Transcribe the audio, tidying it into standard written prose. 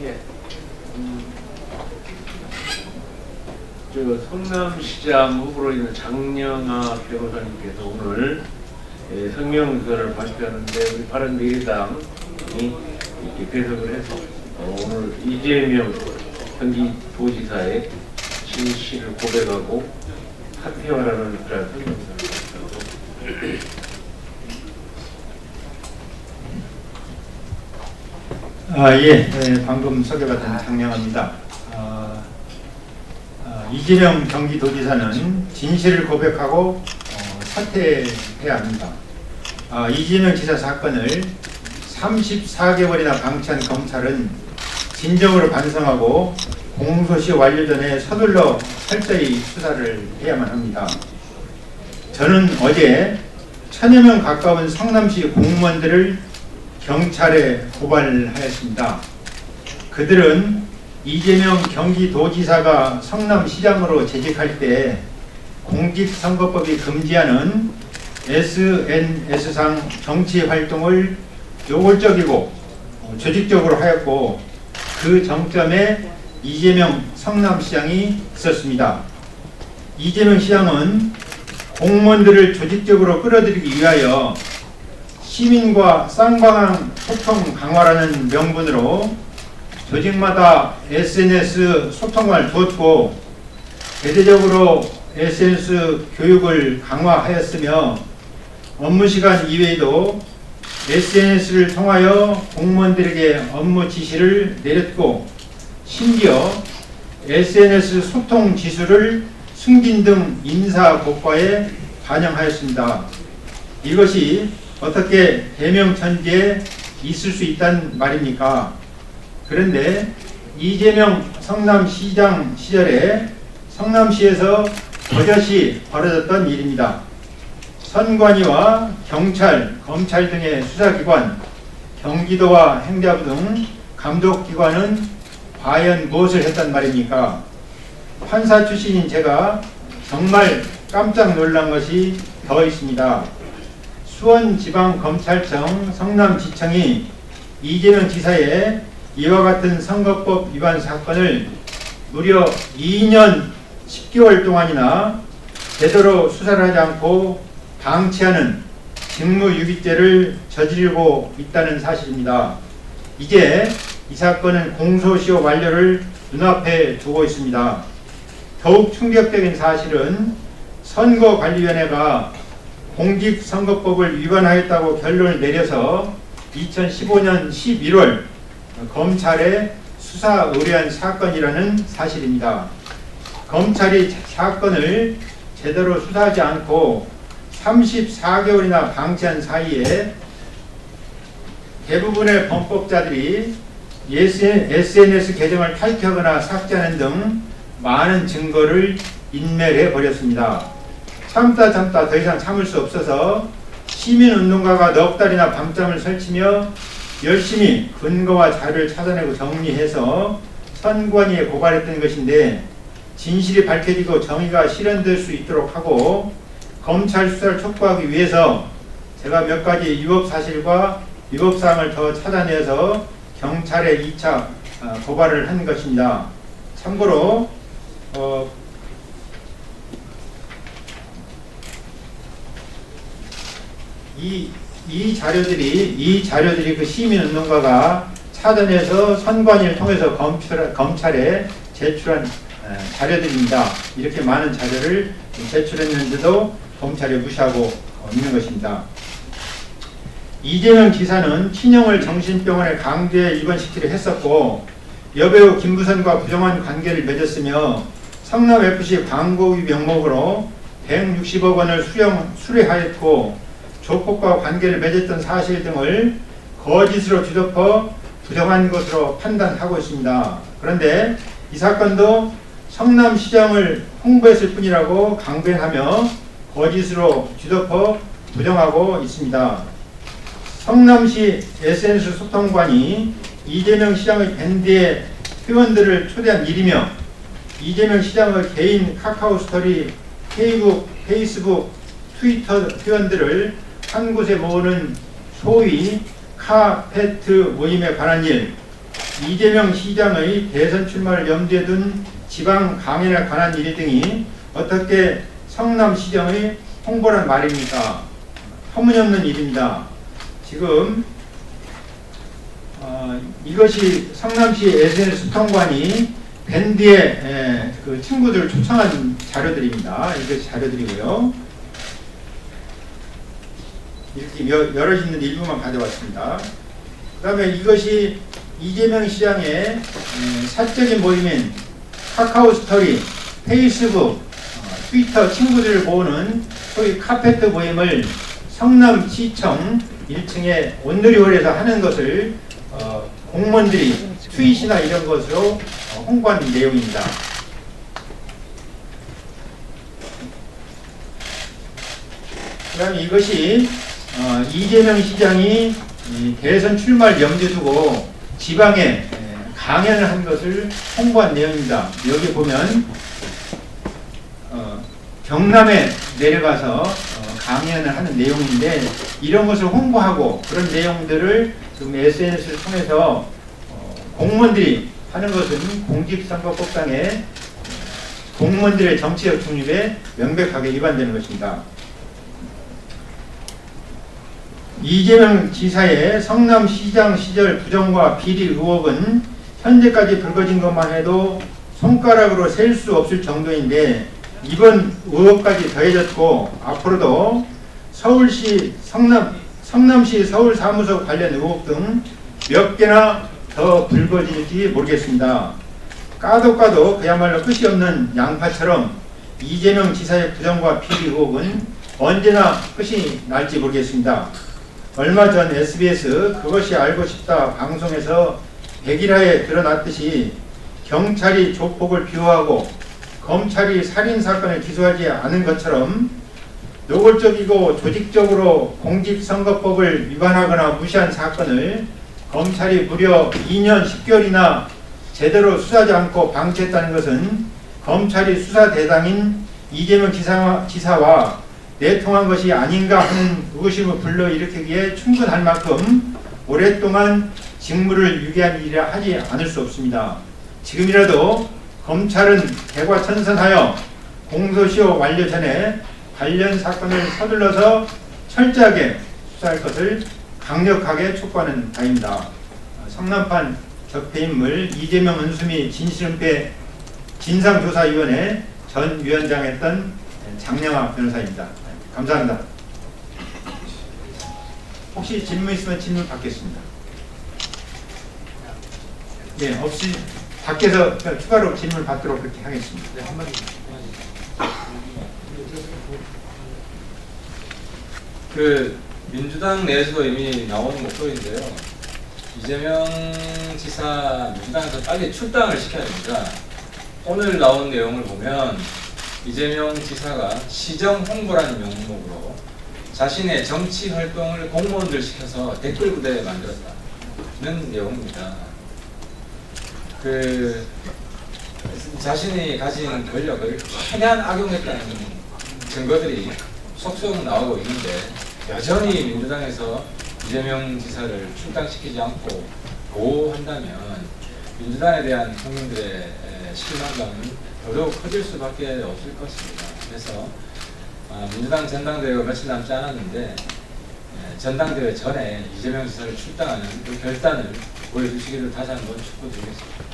예. 성남시장 후보로 있는 장영아 변호사님께서 오늘 성명서를 발표하는데 우리 바른미래당이 이렇게 배석을 해서 오늘 이재명 경기도지사의 진실을 고백하고 사퇴하라는 그런 성명서를 방금 소개받은 장영아입니다. 이재명 경기도지사는 진실을 고백하고 사퇴해야 합니다. 이재명 지사 사건을 34개월이나 방치한 검찰은 진정으로 반성하고 공소시효 완료 전에 서둘러 철저히 수사를 해야만 합니다. 저는 어제 1000여 명 가까운 성남시 공무원들을 경찰에 고발하였습니다. 그들은 이재명 경기도지사가 성남시장으로 재직할 때 공직선거법이 금지하는 SNS상 정치활동을 노골적이고 조직적으로 하였고 그 정점에 이재명 성남시장이 있었습니다. 이재명 시장은 공무원들을 조직적으로 끌어들이기 위하여 시민과 쌍방향 소통 강화라는 명분으로 조직마다 SNS 소통을 두었고 대대적으로 SNS 교육을 강화하였으며 업무시간 이외에도 SNS를 통하여 공무원들에게 업무 지시를 내렸고 심지어 SNS 소통 지수를 승진 등 인사 고과에 반영하였습니다. 이것이 어떻게 대명천지에 있을 수 있단 말입니까? 그런데 이재명 성남시장 시절에 성남시에서 버젓이 벌어졌던 일입니다. 선관위와 경찰, 검찰 등의 수사기관, 경기도와 행자부 등 감독기관은 과연 무엇을 했단 말입니까? 판사 출신인 제가 정말 깜짝 놀란 것이 더 있습니다. 수원지방검찰청 성남지청이 이재명 지사의 이와 같은 선거법 위반 사건을 무려 2년 10개월 동안이나 제대로 수사를 하지 않고 방치하는 직무유기죄를 저지르고 있다는 사실입니다. 이제 이 사건은 공소시효 완료를 눈앞에 두고 있습니다. 더욱 충격적인 사실은 선거관리위원회가 공직선거법을 위반하였다고 결론을 내려서 2015년 11월 검찰에 수사 의뢰한 사건이라는 사실입니다. 검찰이 사건을 제대로 수사하지 않고 34개월이나 방치한 사이에 대부분의 범법자들이 SNS 계정을 탈퇴하거나 삭제하는 등 많은 증거를 인멸해 버렸습니다. 참다 더 이상 참을 수 없어서 시민운동가가 넉 달이나 밤잠을 설치며 열심히 근거와 자료를 찾아내고 정리해서 선관위에 고발했던 것인데 진실이 밝혀지고 정의가 실현될 수 있도록 하고 검찰 수사를 촉구하기 위해서 제가 몇 가지 위법 사실과 위법 사항을 더 찾아내서 경찰에 2차 고발을 한 것입니다. 참고로 이 자료들이 그 시민운동가가 찾아내서 선관위를 통해서 검찰에 제출한 자료들입니다. 이렇게 많은 자료를 제출했는데도 검찰이 무시하고 있는 것입니다. 이재명 지사는 친형을 정신병원에 강제 입원시키려 했었고 여배우 김부선과 부정한 관계를 맺었으며 성남FC 광고비 명목으로 160억 원을 수뢰하였고 조폭과 관계를 맺었던 사실 등을 거짓으로 뒤덮어 부정한 것으로 판단하고 있습니다. 그런데 이 사건도 성남시장을 홍보했을 뿐이라고 강변하며 거짓으로 뒤덮어 부정하고 있습니다. 성남시 SNS 소통관이 이재명 시장의 밴드의 회원들을 초대한 일이며 이재명 시장의 개인 카카오 스토리, 페이스북, 트위터 회원들을 한 곳에 모으는 소위 카페트 모임에 관한 일, 이재명 시장의 대선 출마를 염두에 둔 지방 강연에 관한 일 등이 어떻게 성남시장의 홍보란 말입니까? 터무니없는 일입니다. 지금 이것이 성남시 SNS 통관이 밴드의 그 친구들을 초청한 자료들입니다. 이것이 자료들이고요. 이렇게 여러 있는 일부만 가져왔습니다. 그 다음에 이것이 이재명 시장의 사적인 모임인 카카오 스토리, 페이스북, 트위터 친구들을 모으는 소위 카페트 모임을 성남시청 1층에 온누리홀에서 하는 것을 공무원들이 트윗이나 이런 것으로 홍보한 내용입니다. 그 다음에 이것이 이재명 시장이 대선 출마를 염두에 두고 지방에 강연을 한 것을 홍보한 내용입니다. 여기 보면 경남에 내려가서 강연을 하는 내용인데 이런 것을 홍보하고 그런 내용들을 지금 SNS를 통해서 공무원들이 하는 것은 공직선거법상의 공무원들의 정치적 중립에 명백하게 위반되는 것입니다. 이재명 지사의 성남시장 시절 부정과 비리 의혹은 현재까지 불거진 것만 해도 손가락으로 셀 수 없을 정도인데 이번 의혹까지 더해졌고 앞으로도 서울시 성남시 서울사무소 관련 의혹 등 몇 개나 더 불거질지 모르겠습니다. 까도 그야말로 끝이 없는 양파처럼 이재명 지사의 부정과 비리 의혹은 언제나 끝이 날지 모르겠습니다. 얼마 전 SBS 그것이 알고 싶다 방송에서 백일하에 드러났듯이 경찰이 조폭을 비호하고 검찰이 살인사건을 기소하지 않은 것처럼 노골적이고 조직적으로 공직선거법을 위반하거나 무시한 사건을 검찰이 무려 2년 10개월이나 제대로 수사하지 않고 방치했다는 것은 검찰이 수사 대상인 이재명 지사와 내통한 것이 아닌가 하는 의구심을 불러일으키기에 충분할 만큼 오랫동안 직무를 유기한 일이라 하지 않을 수 없습니다. 지금이라도 검찰은 개과천선하여 공소시효 완료 전에 관련 사건을 서둘러서 철저하게 수사할 것을 강력하게 촉구하는 바입니다. 성남판 적폐인물 이재명 은수미 진실은폐 진상조사위원회 전 위원장했던 장영하 변호사입니다. 감사합니다. 혹시 질문 있으면 질문 받겠습니다. 네, 없이 밖에서 추가로 질문 받도록 그렇게 하겠습니다. 네, 한마디. 민주당 내에서 이미 나오는 목소리인데요. 이재명 지사 민주당에서 빨리 출당을 시켜야 됩니다. 오늘 나온 내용을 보면 이재명 지사가 시정 홍보라는 명목으로 자신의 정치 활동을 공무원들 시켜서 댓글 부대에 만들었다는 내용입니다. 자신이 가진 권력을 최대한 악용했다는 증거들이 속속 나오고 있는데 여전히 민주당에서 이재명 지사를 출당시키지 않고 보호한다면 민주당에 대한 국민들의 실망감은 더더욱 커질 수밖에 없을 것입니다. 그래서 민주당 전당대회가 며칠 남지 않았는데 전당대회 전에 이재명 지사를 출당하는 그 결단을 보여주시기를 다시 한번 축구드리겠습니다.